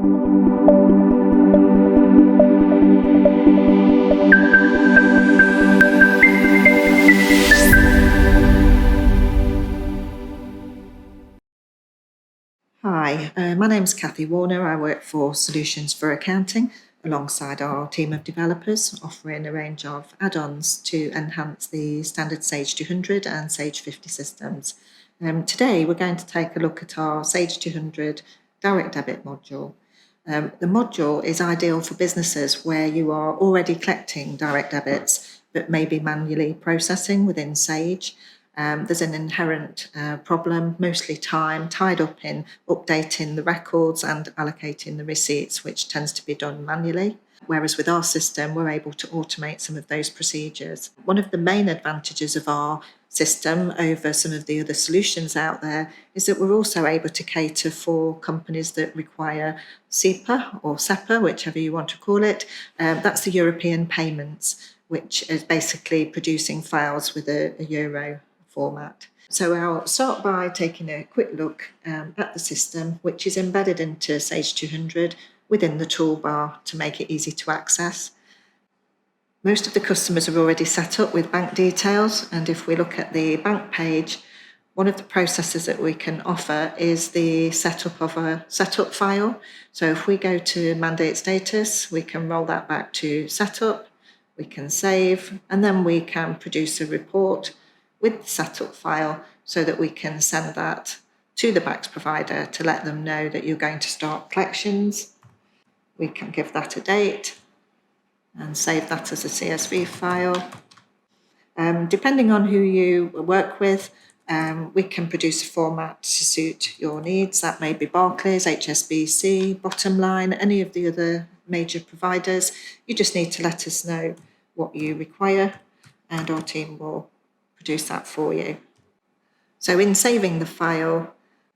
Hi, my name's Kathy Warner. I work for Solutions for Accounting alongside our team of developers, offering a range of add-ons to enhance the standard Sage 200 and Sage 50 systems. Today we're going to take a look at our Sage 200 Direct Debit Module. The module is ideal for businesses where you are already collecting direct debits but maybe manually processing within Sage. There's an inherent problem, mostly time, tied up in updating the records and allocating the receipts, which tends to be done manually. Whereas with our system, we're able to automate some of those procedures. One of the main advantages of our system over some of the other solutions out there is that we're also able to cater for companies that require SEPA or SEPA, whichever you want to call it. That's the European payments, which is basically producing files with a euro format. So I'll start by taking a quick look at the system, which is embedded into Sage 200 within the toolbar to make it easy to access. Most of the customers are already set up with bank details, and if we look at the bank page, one of the processes that we can offer is the setup of a setup file. So if we go to mandate status, we can roll that back to setup, we can save, and then we can produce a report with the setup file so that we can send that to the BACS provider to let them know that you're going to start collections. We can give that a date and save that as a CSV file. Depending on who you work with, we can produce a format to suit your needs. That may be Barclays, HSBC, Bottomline, any of the other major providers. You just need to let us know what you require and our team will produce that for you. So in saving the file,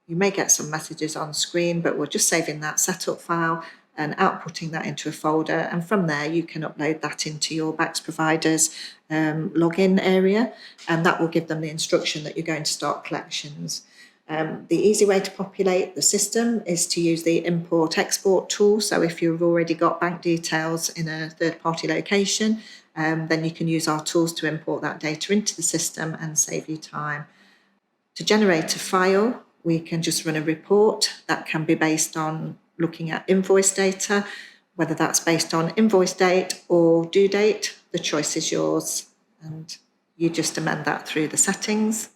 you may get some messages on screen, but we're just saving that setup file and outputting that into a folder. And from there, you can upload that into your BACS provider's login area, and that will give them the instruction that you're going to start collections. The easy way to populate the system is to use the import-export tool. So if you've already got bank details in a third-party location, then you can use our tools to import that data into the system and save you time. To generate a file, we can just run a report that can be based on looking at invoice data, whether that's based on invoice date or due date. The choice is yours, and you just amend that through the settings.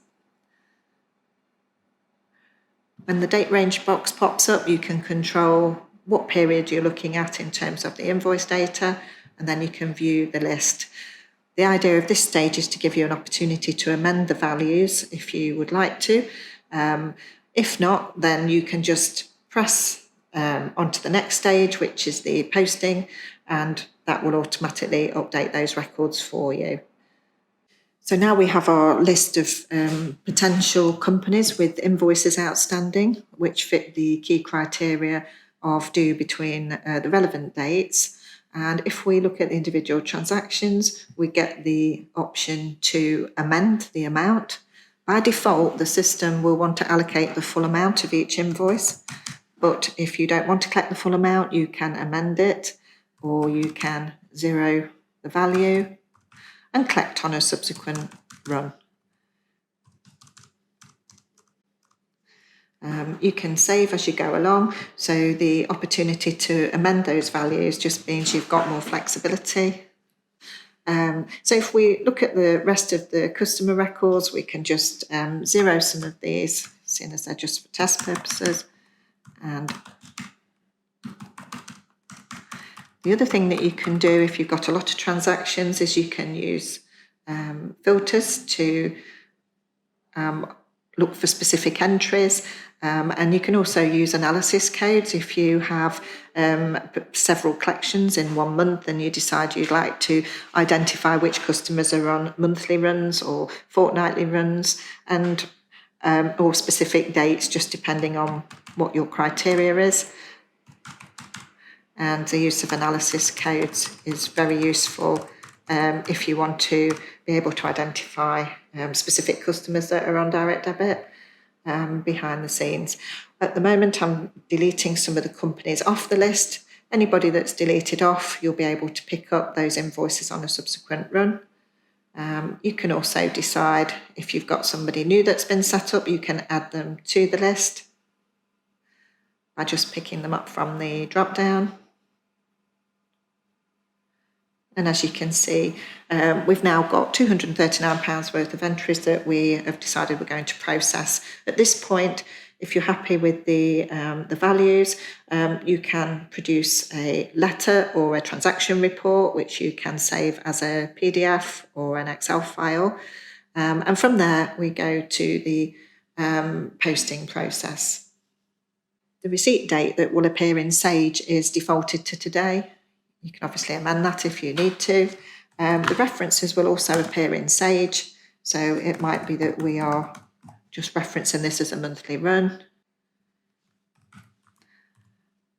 When the date range box pops up, you can control what period you're looking at in terms of the invoice data, and then you can view the list. The idea of this stage is to give you an opportunity to amend the values if you would like to. If not, then you can just press onto the next stage, which is the posting, and that will automatically update those records for you. So now we have our list of potential companies with invoices outstanding, which fit the key criteria of due between the relevant dates. And if we look at the individual transactions, we get the option to amend the amount. By default, the system will want to allocate the full amount of each invoice. But if you don't want to collect the full amount, you can amend it, or you can zero the value and collect on a subsequent run. You can save as you go along, so the opportunity to amend those values just means you've got more flexibility. So if we look at the rest of the customer records, we can just zero some of these, seeing as they're just for test purposes. And the other thing that you can do if you've got a lot of transactions is you can use filters to look for specific entries, and you can also use analysis codes if you have several collections in 1 month and you decide you'd like to identify which customers are on monthly runs or fortnightly runs, and or specific dates, just depending on what your criteria is. And the use of analysis codes is very useful if you want to be able to identify specific customers that are on direct debit. behind the scenes. At the moment, I'm deleting some of the companies off the list. Anybody that's deleted off, you'll be able to pick up those invoices on a subsequent run. You can also decide if you've got somebody new that's been set up, you can add them to the list by just picking them up from the drop down. And as you can see, we've now got £239 worth of entries that we have decided we're going to process. At this point, if you're happy with the values, you can produce a letter or a transaction report, which you can save as a PDF or an Excel file. And from there, we go to the posting process. The receipt date that will appear in Sage is defaulted to today. You can obviously amend that if you need to. The references will also appear in Sage, so it might be that we are just referencing this as a monthly run.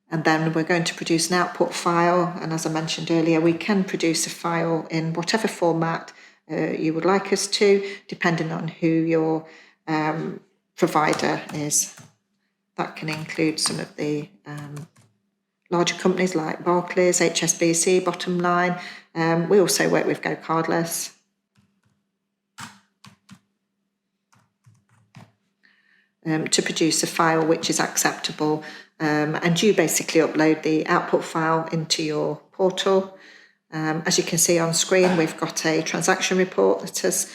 And then we're going to produce an output file, and as I mentioned earlier, we can produce a file in whatever format you would like us to, depending on who your provider is. That can include some of the larger companies like Barclays, HSBC, Bottom Line. We also work with Go Cardless. To produce a file which is acceptable, and you basically upload the output file into your portal. As you can see on screen, we've got a transaction report that has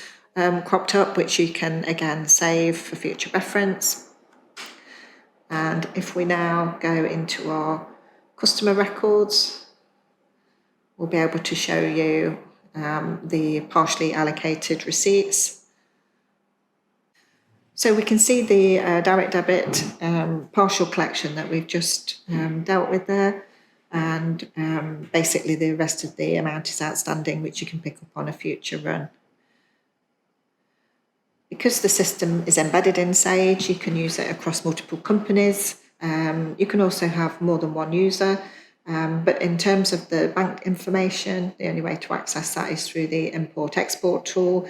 cropped up, which you can again save for future reference. And if we now go into our customer records, we'll be able to show you the partially allocated receipts. So we can see the direct debit partial collection that we've just dealt with there, and basically the rest of the amount is outstanding, which you can pick up on a future run. Because the system is embedded in Sage, you can use it across multiple companies. You can also have more than one user, but in terms of the bank information, the only way to access that is through the import-export tool,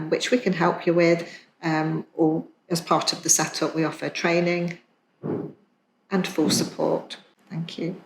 which we can help you with, or as part of the setup we offer training and full support. Thank you.